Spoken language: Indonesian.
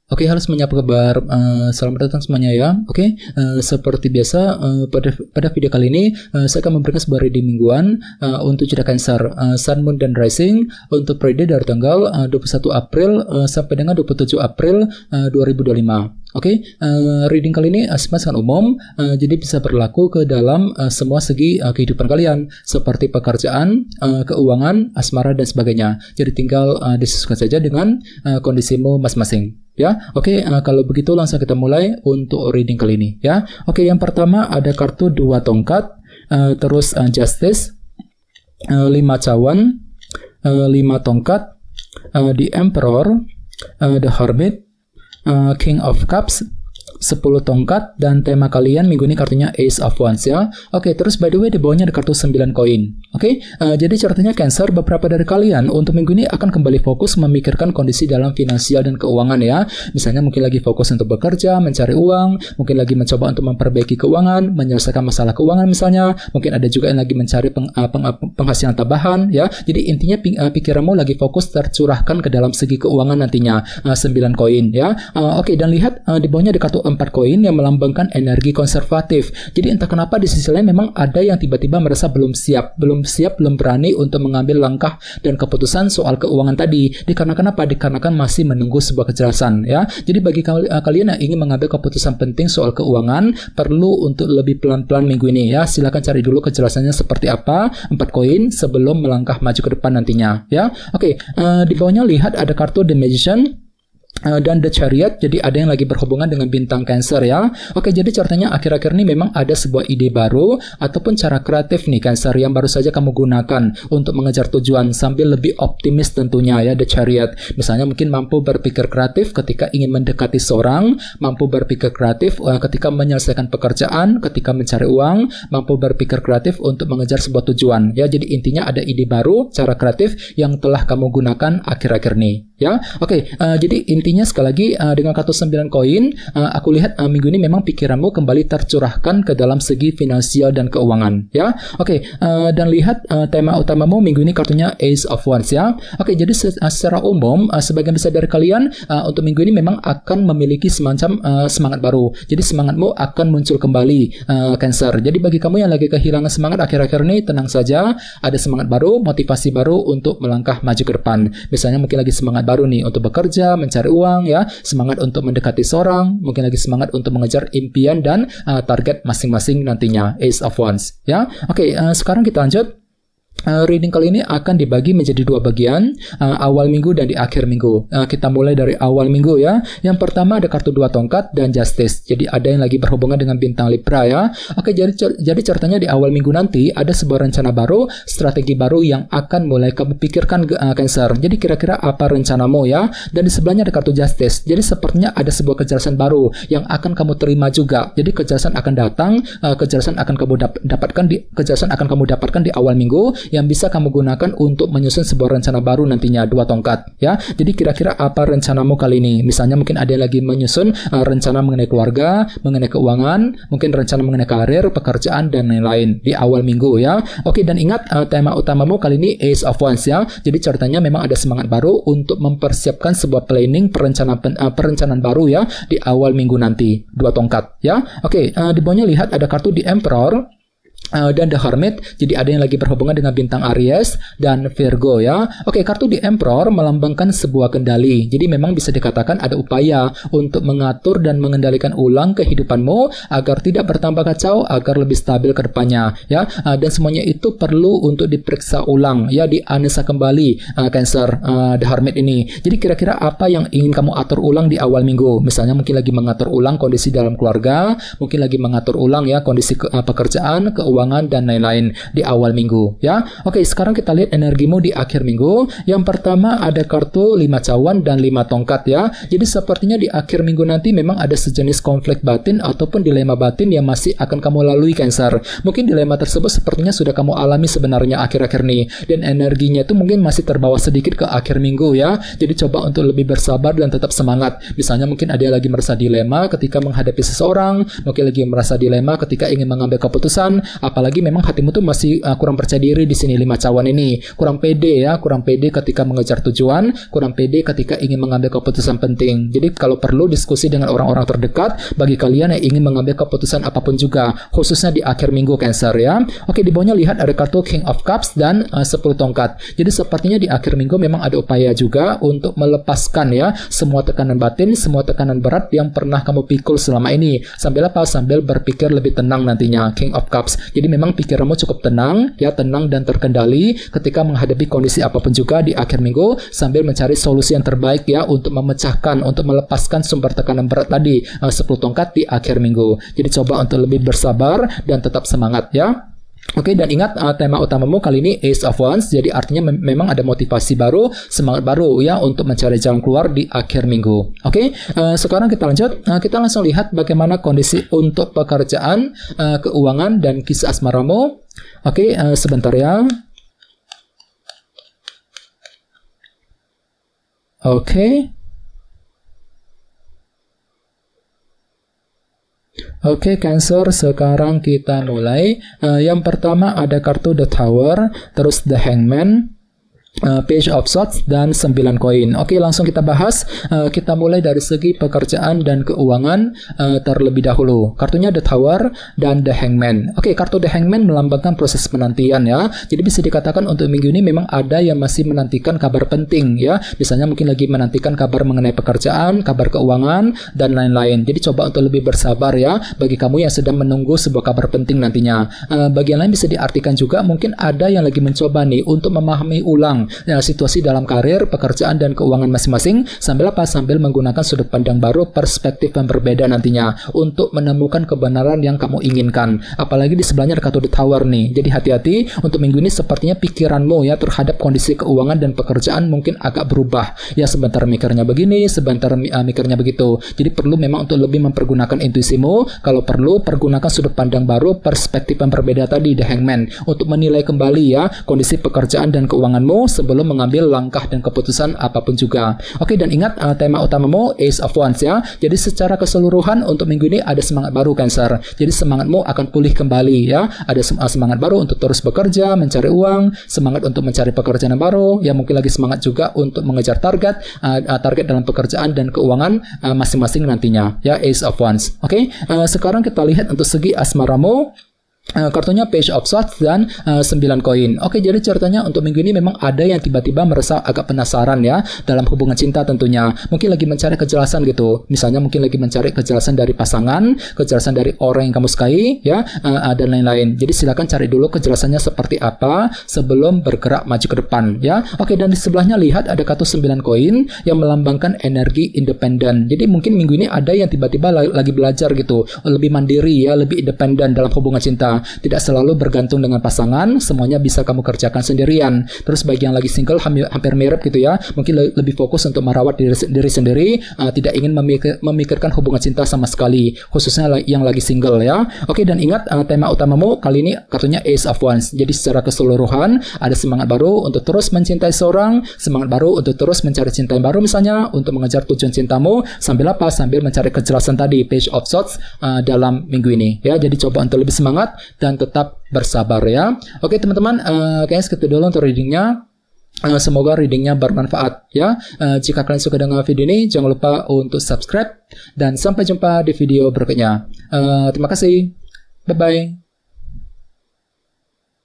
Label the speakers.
Speaker 1: Oke, halo semuanya, apa kabar? Selamat datang semuanya ya. Oke, seperti biasa pada video kali ini saya akan memberikan sebuah reading mingguan untuk zodiak Cancer, Sun, Moon, dan Rising untuk periode dari tanggal 21 April sampai dengan 27 April 2025. Oke, reading kali ini sangat umum, jadi bisa berlaku ke dalam semua segi kehidupan kalian, seperti pekerjaan, keuangan, asmara, dan sebagainya. Jadi tinggal disesuaikan saja dengan kondisimu masing-masing. Ya, oke, kalau begitu langsung kita mulai untuk reading kali ini. Ya, oke, yang pertama ada kartu 2 tongkat, terus Justice, 5 cawan, 5 tongkat, The Emperor, The Hermit, King of Cups, 10 tongkat, dan tema kalian minggu ini kartunya Ace of Wands ya. Oke, terus by the way di bawahnya ada kartu 9 koin. Oke, jadi ceritanya Cancer, beberapa dari kalian untuk minggu ini akan kembali fokus memikirkan kondisi dalam finansial dan keuangan ya. Misalnya mungkin lagi fokus untuk bekerja, mencari uang, mungkin lagi mencoba untuk memperbaiki keuangan, menyelesaikan masalah keuangan misalnya. Mungkin ada juga yang lagi mencari penghasilan tambahan ya. Jadi intinya pikiranmu lagi fokus tercurahkan ke dalam segi keuangan nantinya. 9 koin ya. Oke, dan lihat di bawahnya ada kartu 4 koin yang melambangkan energi konservatif. Jadi entah kenapa di sisi lain memang ada yang tiba-tiba merasa belum berani untuk mengambil langkah dan keputusan soal keuangan tadi. Dikarenakan apa? Dikarenakan masih menunggu sebuah kejelasan ya. Jadi bagi kalian yang ingin mengambil keputusan penting soal keuangan, perlu untuk lebih pelan-pelan minggu ini ya. Silakan cari dulu kejelasannya seperti apa 4 koin sebelum melangkah maju ke depan nantinya ya. Oke, di bawahnya lihat ada kartu The Magician dan The Chariot. Jadi ada yang lagi berhubungan dengan bintang Cancer ya. Oke, jadi ceritanya akhir-akhir ini memang ada sebuah ide baru ataupun cara kreatif nih Cancer yang baru saja kamu gunakan untuk mengejar tujuan sambil lebih optimis tentunya ya. The Chariot misalnya mungkin mampu berpikir kreatif ketika ingin mendekati seorang, mampu berpikir kreatif ketika menyelesaikan pekerjaan, ketika mencari uang, mampu berpikir kreatif untuk mengejar sebuah tujuan ya. Jadi intinya ada ide baru, cara kreatif yang telah kamu gunakan akhir-akhir ini ya. Oke, jadi intinya sekali lagi dengan kartu 9 koin, aku lihat minggu ini memang pikiranmu kembali tercurahkan ke dalam segi finansial dan keuangan ya. Oke, dan lihat tema utamamu minggu ini kartunya Ace of Wands ya. Oke, jadi secara umum sebagian besar dari kalian untuk minggu ini memang akan memiliki semacam semangat baru. Jadi semangatmu akan muncul kembali Cancer. Jadi bagi kamu yang lagi kehilangan semangat akhir-akhir ini, tenang saja, ada semangat baru, motivasi baru untuk melangkah maju ke depan. Misalnya mungkin lagi semangat baru nih untuk bekerja, mencari uang ya, semangat untuk mendekati seorang, mungkin lagi semangat untuk mengejar impian dan target masing-masing nantinya. Ace of Wands ya. Oke, sekarang kita lanjut. Reading kali ini akan dibagi menjadi 2 bagian, awal minggu dan di akhir minggu. Kita mulai dari awal minggu ya. Yang pertama ada kartu 2 tongkat dan Justice. Jadi ada yang lagi berhubungan dengan bintang Libra ya. Oke, jadi ceritanya di awal minggu nanti ada sebuah rencana baru, strategi baru yang akan mulai kamu pikirkan Cancer. Jadi kira-kira apa rencanamu ya? Dan di sebelahnya ada kartu Justice. Jadi sepertinya ada sebuah kejelasan baru yang akan kamu terima juga. Jadi kejelasan akan datang, kejelasan akan kamu dapatkan di awal minggu yang bisa kamu gunakan untuk menyusun sebuah rencana baru nantinya. 2 tongkat ya. Jadi kira-kira apa rencanamu kali ini? Misalnya mungkin ada yang lagi menyusun rencana mengenai keluarga, mengenai keuangan, mungkin rencana mengenai karir, pekerjaan, dan lain-lain di awal minggu ya. Oke, dan ingat tema utamamu kali ini Ace of Wands ya. Jadi ceritanya memang ada semangat baru untuk mempersiapkan sebuah planning perencanaan baru ya di awal minggu nanti. 2 tongkat ya. Oke, di bawahnya lihat ada kartu The Emperor dan The Hermit. Jadi ada yang lagi berhubungan dengan bintang Aries dan Virgo ya. Oke, kartu The Emperor melambangkan sebuah kendali. Jadi memang bisa dikatakan ada upaya untuk mengatur dan mengendalikan ulang kehidupanmu agar tidak bertambah kacau, agar lebih stabil ke depannya ya. Dan semuanya itu perlu untuk diperiksa ulang ya, dianalisa kembali Cancer, The Hermit ini. Jadi kira-kira apa yang ingin kamu atur ulang di awal minggu? Misalnya mungkin lagi mengatur ulang kondisi dalam keluarga, mungkin lagi mengatur ulang ya kondisi pekerjaan, keuangan, dan lain-lain di awal minggu ya. Oke, sekarang kita lihat energimu di akhir minggu. Yang pertama ada kartu 5 cawan dan 5 tongkat ya. Jadi sepertinya di akhir minggu nanti memang ada sejenis konflik batin ataupun dilema batin yang masih akan kamu lalui Cancer. Mungkin dilema tersebut sepertinya sudah kamu alami sebenarnya akhir-akhir ini, dan energinya itu mungkin masih terbawa sedikit ke akhir minggu ya. Jadi coba untuk lebih bersabar dan tetap semangat. Misalnya mungkin ada yang lagi merasa dilema ketika menghadapi seseorang, mungkin lagi merasa dilema ketika ingin mengambil keputusan, Apalagi memang hatimu tuh masih kurang percaya diri di sini 5 cawan ini. Kurang pede ya, kurang pede ketika mengejar tujuan, kurang pede ketika ingin mengambil keputusan penting. Jadi kalau perlu diskusi dengan orang-orang terdekat bagi kalian yang ingin mengambil keputusan apapun juga, khususnya di akhir minggu Cancer ya. Oke, di bawahnya lihat ada kartu King of Cups dan 10 tongkat. Jadi sepertinya di akhir minggu memang ada upaya juga untuk melepaskan ya semua tekanan batin, semua tekanan berat yang pernah kamu pikul selama ini. Sambil apa? Sambil berpikir lebih tenang nantinya, King of Cups. Jadi memang pikiranmu cukup tenang ya, tenang dan terkendali ketika menghadapi kondisi apapun juga di akhir minggu, sambil mencari solusi yang terbaik ya untuk memecahkan, untuk melepaskan sumber tekanan berat tadi 10 tongkat di akhir minggu. Jadi coba untuk lebih bersabar dan tetap semangat ya. Oke, dan ingat tema utamamu kali ini Ace of Wands, jadi artinya memang ada motivasi baru, semangat baru ya untuk mencari jalan keluar di akhir minggu. Oke, sekarang kita lanjut, kita langsung lihat bagaimana kondisi untuk pekerjaan, keuangan, dan kisah asmaramu. Oke, sebentar ya. Oke, Cancer, sekarang kita mulai. Yang pertama ada kartu The Tower, terus The Hangman, Page of Swords, dan 9 koin. Oke, langsung kita bahas. Kita mulai dari segi pekerjaan dan keuangan terlebih dahulu. Kartunya The Tower dan The Hangman. Oke, kartu The Hangman melambangkan proses penantian ya. Jadi bisa dikatakan untuk minggu ini memang ada yang masih menantikan kabar penting ya. Misalnya mungkin lagi menantikan kabar mengenai pekerjaan, kabar keuangan, dan lain-lain. Jadi coba untuk lebih bersabar ya bagi kamu yang sedang menunggu sebuah kabar penting nantinya. Bagian lain bisa diartikan juga mungkin ada yang lagi mencoba nih untuk memahami ulang situasi dalam karir, pekerjaan, dan keuangan masing-masing, sambil apa? Sambil menggunakan sudut pandang baru, perspektif yang berbeda nantinya untuk menemukan kebenaran yang kamu inginkan. Apalagi di sebelahnya ada kartu The Tower nih. Jadi hati-hati untuk minggu ini, sepertinya pikiranmu ya terhadap kondisi keuangan dan pekerjaan mungkin agak berubah. Ya, sebentar mikirnya begini, sebentar mikirnya begitu. Jadi perlu memang untuk lebih mempergunakan intuisimu. Kalau perlu, pergunakan sudut pandang baru, perspektif yang berbeda tadi, The Hangman, untuk menilai kembali ya kondisi pekerjaan dan keuanganmu sebelum mengambil langkah dan keputusan apapun juga. Oke, dan ingat tema utamamu Ace of Wands ya. Jadi secara keseluruhan untuk minggu ini ada semangat baru Cancer. Jadi semangatmu akan pulih kembali ya. Ada semangat baru untuk terus bekerja, mencari uang, semangat untuk mencari pekerjaan yang baru, ya mungkin lagi semangat juga untuk mengejar target dalam pekerjaan dan keuangan masing-masing nantinya ya, Ace of Wands. Oke, sekarang kita lihat untuk segi asmaramu. Kartunya Page of Swords dan 9 koin. Oke, jadi ceritanya untuk minggu ini memang ada yang tiba-tiba merasa agak penasaran ya dalam hubungan cinta tentunya. Mungkin lagi mencari kejelasan gitu. Misalnya mungkin lagi mencari kejelasan dari pasangan, kejelasan dari orang yang kamu sukai ya, dan lain-lain. Jadi silakan cari dulu kejelasannya seperti apa sebelum bergerak maju ke depan ya. Oke, dan di sebelahnya lihat ada kartu 9 koin yang melambangkan energi independen. Jadi mungkin minggu ini ada yang tiba-tiba lagi belajar gitu, lebih mandiri ya, lebih independen dalam hubungan cinta. Tidak selalu bergantung dengan pasangan, semuanya bisa kamu kerjakan sendirian. Terus bagi yang lagi single hampir mirip gitu ya, mungkin lebih fokus untuk merawat diri sendiri, tidak ingin memikirkan hubungan cinta sama sekali, khususnya yang lagi single ya. Oke, dan ingat tema utamamu kali ini kartunya Ace of Wands. Jadi secara keseluruhan ada semangat baru untuk terus mencintai seorang, semangat baru untuk terus mencari cinta yang baru misalnya, untuk mengejar tujuan cintamu, sambil apa? Sambil mencari kejelasan tadi, Page of Swords dalam minggu ini ya. Jadi coba untuk lebih semangat dan tetap bersabar ya. Oke teman-teman, kayaknya segitu dulu untuk readingnya. Semoga readingnya bermanfaat ya. Jika kalian suka dengan video ini, jangan lupa untuk subscribe dan sampai jumpa di video berikutnya. Terima kasih. Bye bye.